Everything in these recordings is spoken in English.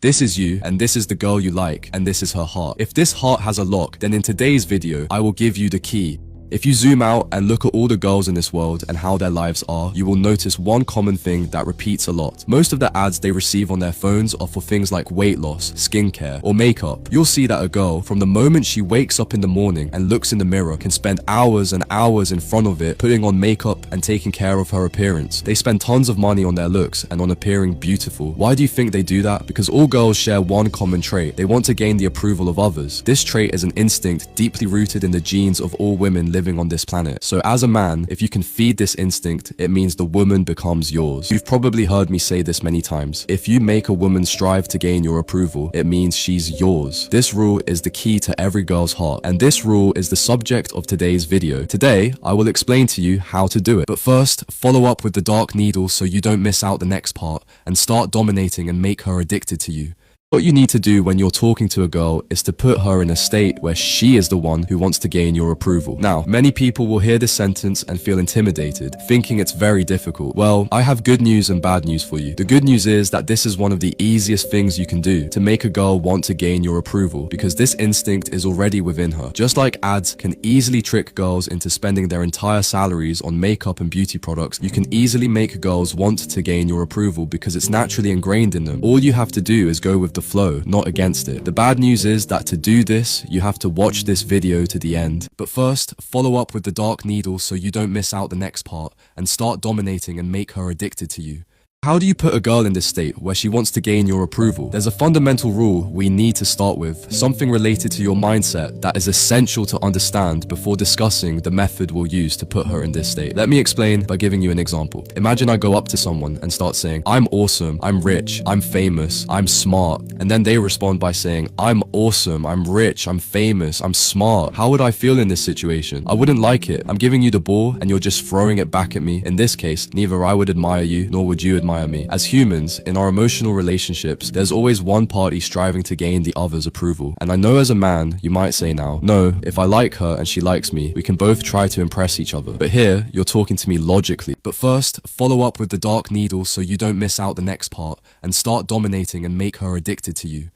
This is you, and this is the girl you like, and this is her heart. If this heart has a lock, then in today's video, I will give you the key. If you zoom out and look at all the girls in this world and how their lives are, you will notice one common thing that repeats a lot. Most of the ads they receive on their phones are for things like weight loss, skincare, or makeup. You'll see that a girl, from the moment she wakes up in the morning and looks in the mirror, can spend hours and hours in front of it putting on makeup and taking care of her appearance. They spend tons of money on their looks and on appearing beautiful. Why do you think they do that? Because all girls share one common trait. They want to gain the approval of others. This trait is an instinct deeply rooted in the genes of all women living on this planet. So as a man, if you can feed this instinct, it means the woman becomes yours. You've probably heard me say this many times. If you make a woman strive to gain your approval, it means she's yours. This rule is the key to every girl's heart, and this rule is the subject of today's video. Today, I will explain to you how to do it. But first, follow up with the dark needle so you don't miss out the next part, and start dominating and make her addicted to you. What you need to do when you're talking to a girl is to put her in a state where she is the one who wants to gain your approval. Now, many people will hear this sentence and feel intimidated, thinking it's very difficult. Well, I have good news and bad news for you. The good news is that this is one of the easiest things you can do to make a girl want to gain your approval, because this instinct is already within her. Just like ads can easily trick girls into spending their entire salaries on makeup and beauty products, you can easily make girls want to gain your approval because it's naturally ingrained in them. All you have to do is go with the flow, not against it. The bad news is that to do this, you have to watch this video to the end. But first, follow up with the dark needle so you don't miss out the next part, and start dominating and make her addicted to you. How do you put a girl in this state where she wants to gain your approval? There's a fundamental rule we need to start with, something related to your mindset that is essential to understand before discussing the method we'll use to put her in this state. Let me explain by giving you an example. Imagine I go up to someone and start saying, "I'm awesome, I'm rich, I'm famous, I'm smart," and then they respond by saying, "I'm awesome, I'm rich, I'm famous, I'm smart." How would I feel in this situation? I wouldn't like it. I'm giving you the ball and you're just throwing it back at me. In this case, neither I would admire you nor would you admire me. As humans, in our emotional relationships, there's always one party striving to gain the other's approval. And I know as a man, you might say now, no, if I like her and she likes me, we can both try to impress each other. But here, you're talking to me logically. But first, follow up with the dark needle so you don't miss out the next part, and start dominating and make her addicted to you.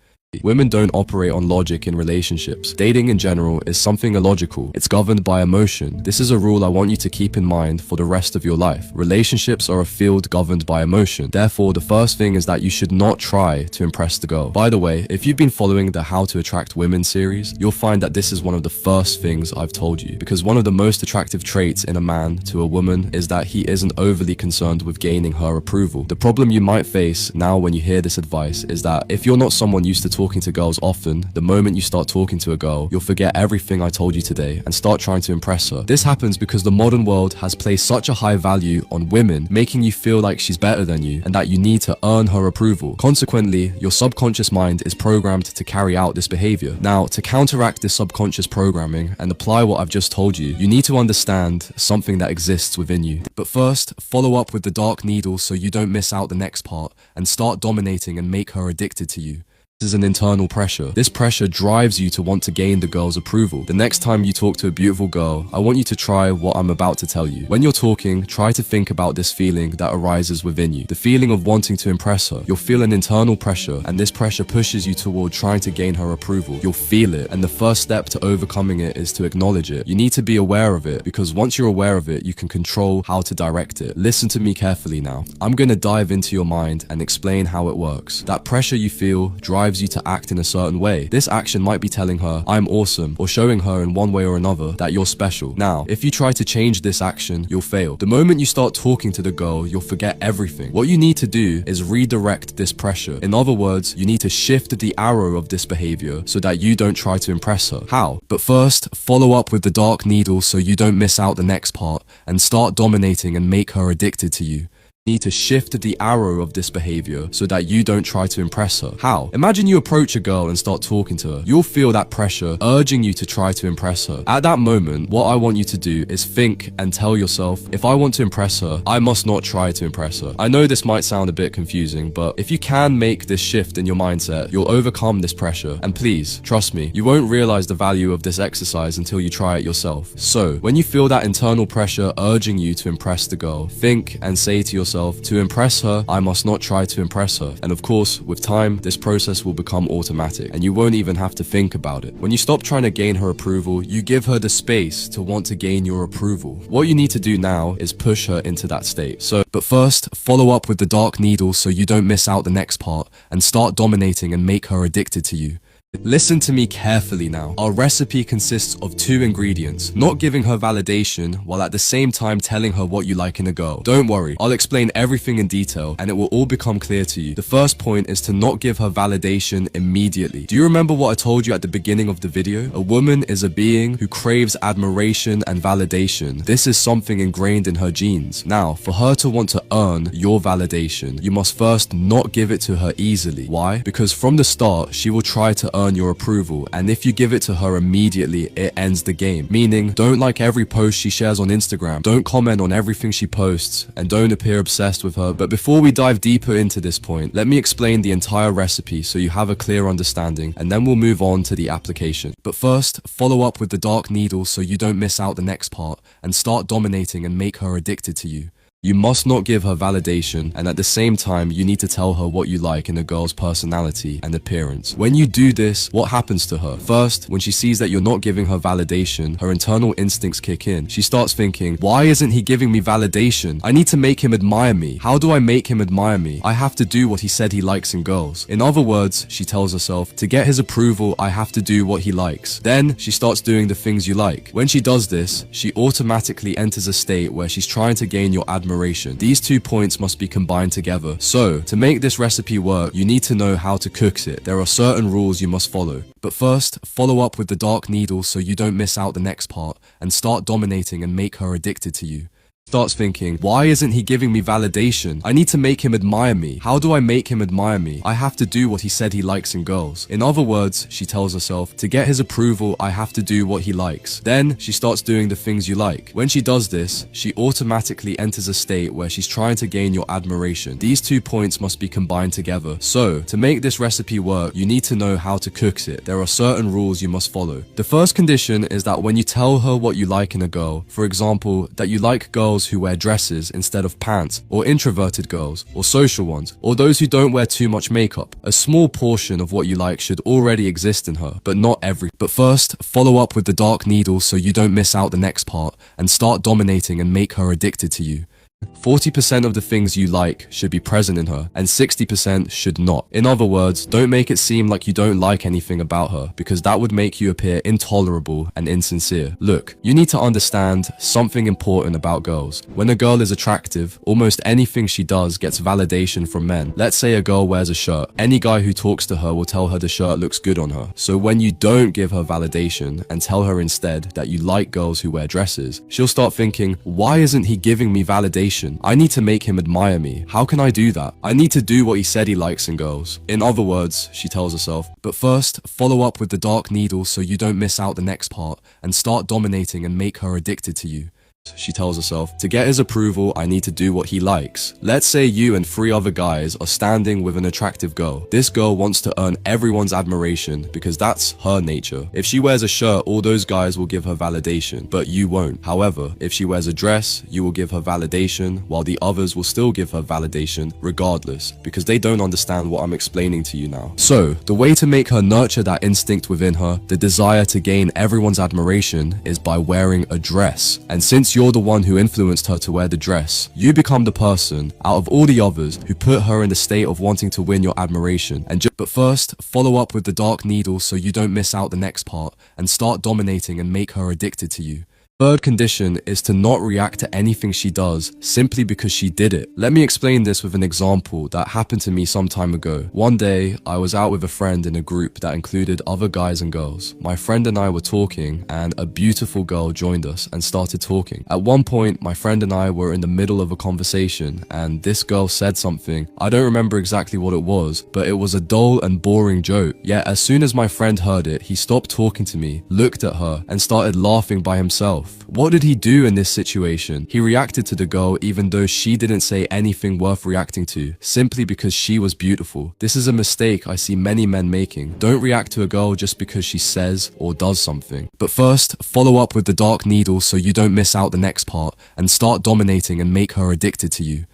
Women don't operate on logic in relationships. Dating in general is something illogical. It's governed by emotion. This is a rule I want you to keep in mind for the rest of your life. Relationships are a field governed by emotion. Therefore, the first thing is that you should not try to impress the girl. By the way, if you've been following the How to Attract Women series, you'll find that this is one of the first things I've told you. Because one of the most attractive traits in a man to a woman is that he isn't overly concerned with gaining her approval. The problem you might face now when you hear this advice is that if you're not someone used to talking to girls often, the moment you start talking to a girl, you'll forget everything I told you today and start trying to impress her. This happens because the modern world has placed such a high value on women, making you feel like she's better than you and that you need to earn her approval. Consequently, your subconscious mind is programmed to carry out this behavior. Now, to counteract this subconscious programming and apply what I've just told you, you need to understand something that exists within you. But first, follow up with the dark needle so you don't miss out the next part, and start dominating and make her addicted to you. This is an internal pressure. This pressure drives you to want to gain the girl's approval. The next time you talk to a beautiful girl, I want you to try what I'm about to tell you. When you're talking, try to think about this feeling that arises within you. The feeling of wanting to impress her. You'll feel an internal pressure, and this pressure pushes you toward trying to gain her approval. You'll feel it, and the first step to overcoming it is to acknowledge it. You need to be aware of it, because once you're aware of it, you can control how to direct it. Listen to me carefully now. I'm going to dive into your mind and explain how it works. That pressure you feel drives you to act in a certain way. This action might be telling her, "I'm awesome," or showing her in one way or another that you're special. Now, if you try to change this action, you'll fail. The moment you start talking to the girl, you'll forget everything. What you need to do is redirect this pressure. In other words, you need to shift the arrow of this behavior so that you don't try to impress her. How? But first, follow up with the dark needle so you don't miss out the next part, and start dominating and make her addicted to you. Need to shift the arrow of this behavior so that you don't try to impress her. How? Imagine you approach a girl and start talking to her. You'll feel that pressure urging you to try to impress her. At that moment, what I want you to do is think and tell yourself, if I want to impress her, I must not try to impress her. I know this might sound a bit confusing, but if you can make this shift in your mindset, you'll overcome this pressure. And please, trust me, you won't realize the value of this exercise until you try it yourself. So, when you feel that internal pressure urging you to impress the girl, think and say to yourself, herself, to impress her, I must not try to impress her. And of course, with time, this process will become automatic and you won't even have to think about it. When you stop trying to gain her approval, you give her the space to want to gain your approval. What you need to do now is push her into that state. But first, follow up with the dark needle so you don't miss out the next part and start dominating and make her addicted to you. Listen to me carefully now. Our recipe consists of 2 ingredients: not giving her validation while at the same time telling her what you like in a girl. Don't worry, I'll explain everything in detail and it will all become clear to you. The first point is to not give her validation immediately. Do you remember what I told you at the beginning of the video? A woman is a being who craves admiration and validation. This is something ingrained in her genes. Now, for her to want to earn your validation, you must first not give it to her easily. Why? Because from the start, she will try to earn your approval, and if you give it to her immediately, it ends the game. Meaning, don't like every post she shares on Instagram, don't comment on everything she posts, and don't appear obsessed with her. But before we dive deeper into this point, let me explain the entire recipe so you have a clear understanding, and then we'll move on to the application. But first, follow up with the dark needle so you don't miss out the next part, and start dominating and make her addicted to you. You must not give her validation, and at the same time, you need to tell her what you like in a girl's personality and appearance. When you do this, what happens to her? First, when she sees that you're not giving her validation, her internal instincts kick in. She starts thinking, why isn't he giving me validation? I need to make him admire me. How do I make him admire me? I have to do what he said he likes in girls. In other words, she tells herself, to get his approval, I have to do what he likes. Then, she starts doing the things you like. When she does this, she automatically enters a state where she's trying to gain your admiration. These 2 points must be combined together. So, to make this recipe work, you need to know how to cook it. There are certain rules you must follow. But first, follow up with the dark needle so you don't miss out the next part, and start dominating and make her addicted to you. Starts thinking, why isn't he giving me validation? I need to make him admire me. How do I make him admire me? I have to do what he said he likes in girls. In other words, she tells herself, to get his approval, I have to do what he likes. Then, she starts doing the things you like. When she does this, she automatically enters a state where she's trying to gain your admiration. These 2 points must be combined together. So, to make this recipe work, you need to know how to cook it. There are certain rules you must follow. The first condition is that when you tell her what you like in a girl, for example, that you like girls who wear dresses instead of pants, or introverted girls, or social ones, or those who don't wear too much makeup. A small portion of what you like should already exist in her, but not every. But first, follow up with the dark needle so you don't miss out the next part, and start dominating and make her addicted to you. 40% of the things you like should be present in her, and 60% should not. In other words, don't make it seem like you don't like anything about her, because that would make you appear intolerable and insincere. Look, you need to understand something important about girls. When a girl is attractive, almost anything she does gets validation from men. Let's say a girl wears a shirt. Any guy who talks to her will tell her the shirt looks good on her. So when you don't give her validation and tell her instead that you like girls who wear dresses, she'll start thinking, why isn't he giving me validation? I need to make him admire me. How can I do that? I need to do what he said he likes in girls. In other words, she tells herself. But first, follow up with the dark needle so you don't miss out the next part, and start dominating and make her addicted to you. She tells herself, to get his approval, I need to do what he likes. Let's say you and 3 other guys are standing with an attractive girl. This girl wants to earn everyone's admiration because that's her nature. If she wears a shirt, all those guys will give her validation, but you won't. However, if she wears a dress, you will give her validation, while the others will still give her validation regardless, because they don't understand what I'm explaining to you now. So, the way to make her nurture that instinct within her, the desire to gain everyone's admiration, is by wearing a dress. And since you're the one who influenced her to wear the dress, you become the person out of all the others who put her in the state of wanting to win your admiration. But first, follow up with the dark needle so you don't miss out the next part, and start dominating and make her addicted to you. Third condition is to not react to anything she does simply because she did it. Let me explain this with an example that happened to me some time ago. One day, I was out with a friend in a group that included other guys and girls. My friend and I were talking, and a beautiful girl joined us and started talking. At one point, my friend and I were in the middle of a conversation, and this girl said something. I don't remember exactly what it was, but it was a dull and boring joke. Yet as soon as my friend heard it, he stopped talking to me, looked at her, and started laughing by himself. What did he do in this situation? He reacted to the girl even though she didn't say anything worth reacting to, simply because she was beautiful. This is a mistake I see many men making. Don't react to a girl just because she says or does something. But first, follow up with the dark needle so you don't miss out the next part, and start dominating and make her addicted to you.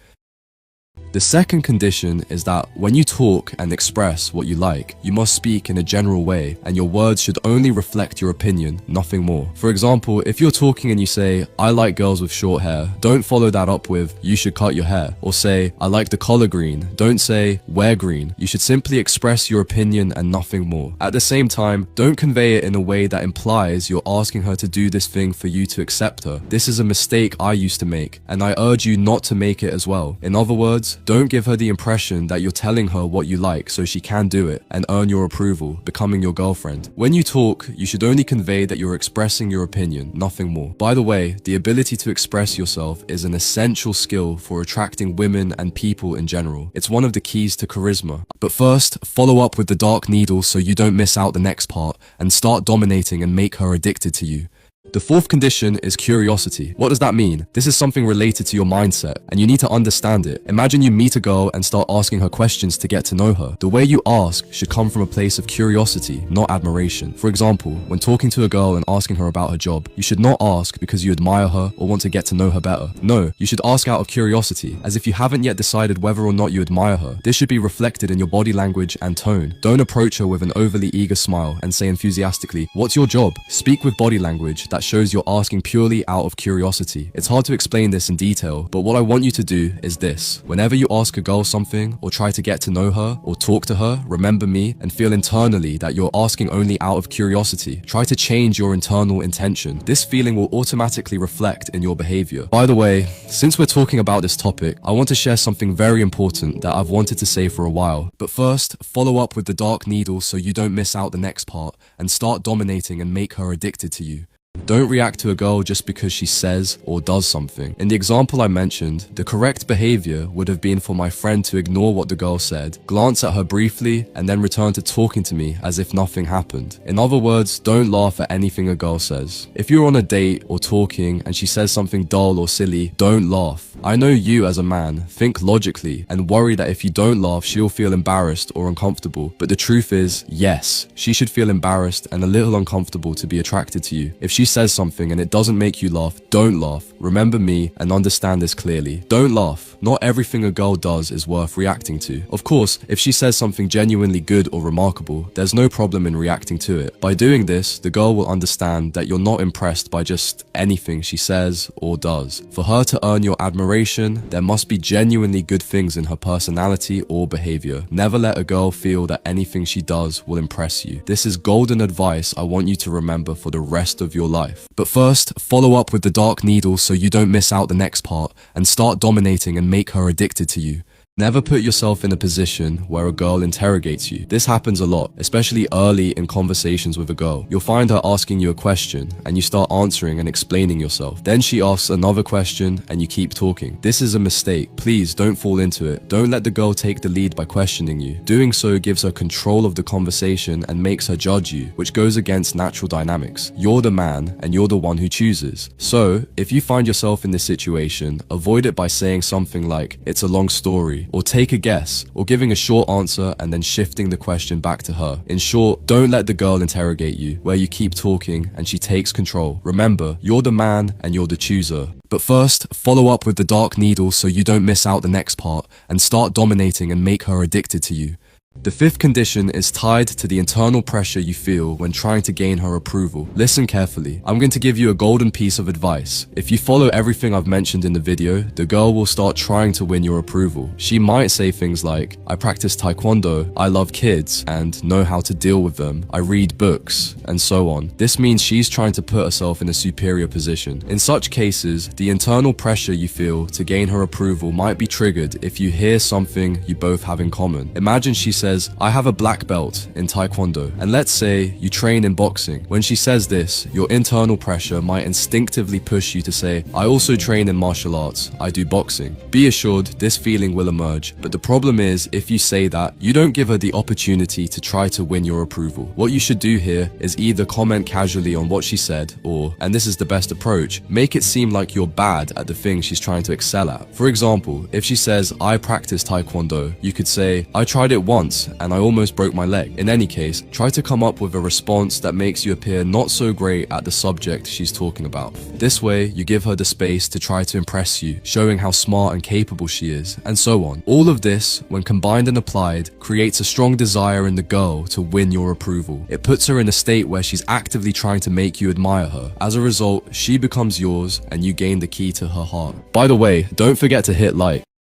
The second condition is that when you talk and express what you like, you must speak in a general way, and your words should only reflect your opinion, nothing more. For example, if you're talking and you say, I like girls with short hair, don't follow that up with, you should cut your hair. Or say, I like the color green. Don't say, wear green. You should simply express your opinion and nothing more. At the same time, don't convey it in a way that implies you're asking her to do this thing for you to accept her. This is a mistake I used to make, and I urge you not to make it as well. In other words, don't give her the impression that you're telling her what you like so she can do it and earn your approval, becoming your girlfriend. When you talk, you should only convey that you're expressing your opinion, nothing more. By the way, the ability to express yourself is an essential skill for attracting women and people in general. It's one of the keys to charisma. But first, follow up with the dark needle so you don't miss out the next part and start dominating and make her addicted to you. The fourth condition is curiosity. What does that mean? This is something related to your mindset, and you need to understand it. Imagine you meet a girl and start asking her questions to get to know her. The way you ask should come from a place of curiosity, not admiration. For example, when talking to a girl and asking her about her job, you should not ask because you admire her or want to get to know her better. No, you should ask out of curiosity, as if you haven't yet decided whether or not you admire her. This should be reflected in your body language and tone. Don't approach her with an overly eager smile and say enthusiastically, "What's your job?" Speak with body language that shows you're asking purely out of curiosity. It's hard to explain this in detail, but what I want you to do is this. Whenever you ask a girl something or try to get to know her or talk to her, remember me and feel internally that you're asking only out of curiosity. Try to change your internal intention. This feeling will automatically reflect in your behavior. By the way, since we're talking about this topic, I want to share something very important that I've wanted to say for a while. But first, follow up with the dark needle so you don't miss out the next part and start dominating and make her addicted to you. Don't react to a girl just because she says or does something. In the example I mentioned, the correct behavior would have been for my friend to ignore what the girl said, glance at her briefly, and then return to talking to me as if nothing happened. In other words, don't laugh at anything a girl says. If you're on a date or talking and she says something dull or silly, don't laugh. I know you as a man think logically and worry that if you don't laugh, she'll feel embarrassed or uncomfortable. But the truth is, yes, she should feel embarrassed and a little uncomfortable to be attracted to you. If she says something and it doesn't make you laugh, don't laugh. Remember me and understand this clearly. Don't laugh. Not everything a girl does is worth reacting to. Of course, if she says something genuinely good or remarkable, there's no problem in reacting to it. By doing this, the girl will understand that you're not impressed by just anything she says or does. For her to earn your admiration, there must be genuinely good things in her personality or behavior. Never let a girl feel that anything she does will impress you. This is golden advice I want you to remember for the rest of your life. But first, follow up with the dark needle so you don't miss out the next part and start dominating and make her addicted to you. Never put yourself in a position where a girl interrogates you. This happens a lot, especially early in conversations with a girl. You'll find her asking you a question and you start answering and explaining yourself. Then she asks another question and you keep talking. This is a mistake. Please don't fall into it. Don't let the girl take the lead by questioning you. Doing so gives her control of the conversation and makes her judge you, which goes against natural dynamics. You're the man and you're the one who chooses. So, if you find yourself in this situation, avoid it by saying something like, "It's a long story," or "take a guess," or giving a short answer and then shifting the question back to her. In short, don't let the girl interrogate you, where you keep talking and she takes control. Remember, you're the man and you're the chooser. But first, follow up with the dark needle so you don't miss out the next part and start dominating and make her addicted to you. The fifth condition is tied to the internal pressure you feel when trying to gain her approval. Listen carefully. I'm going to give you a golden piece of advice. If you follow everything I've mentioned in the video, the girl will start trying to win your approval. She might say things like, "I practice taekwondo, I love kids, and know how to deal with them, I read books," and so on. This means she's trying to put herself in a superior position. In such cases, the internal pressure you feel to gain her approval might be triggered if you hear something you both have in common. Imagine she says, "I have a black belt in taekwondo," and let's say you train in boxing. When she says this, your internal pressure might instinctively push you to say, "I also train in martial arts, I do boxing." Be assured this feeling will emerge, but the problem is if you say that, you don't give her the opportunity to try to win your approval. What you should do here is either comment casually on what she said or, and this is the best approach, make it seem like you're bad at the thing she's trying to excel at. For example, if she says, "I practice taekwondo," you could say, "I tried it once once and I almost broke my leg. In any case, try to come up with a response that makes you appear not so great at the subject she's talking about. This way, you give her the space to try to impress you, showing how smart and capable she is, and so on. All of this, when combined and applied, creates a strong desire in the girl to win your approval. It puts her in a state where she's actively trying to make you admire her. As a result, she becomes yours and you gain the key to her heart. By the way, don't forget to hit like.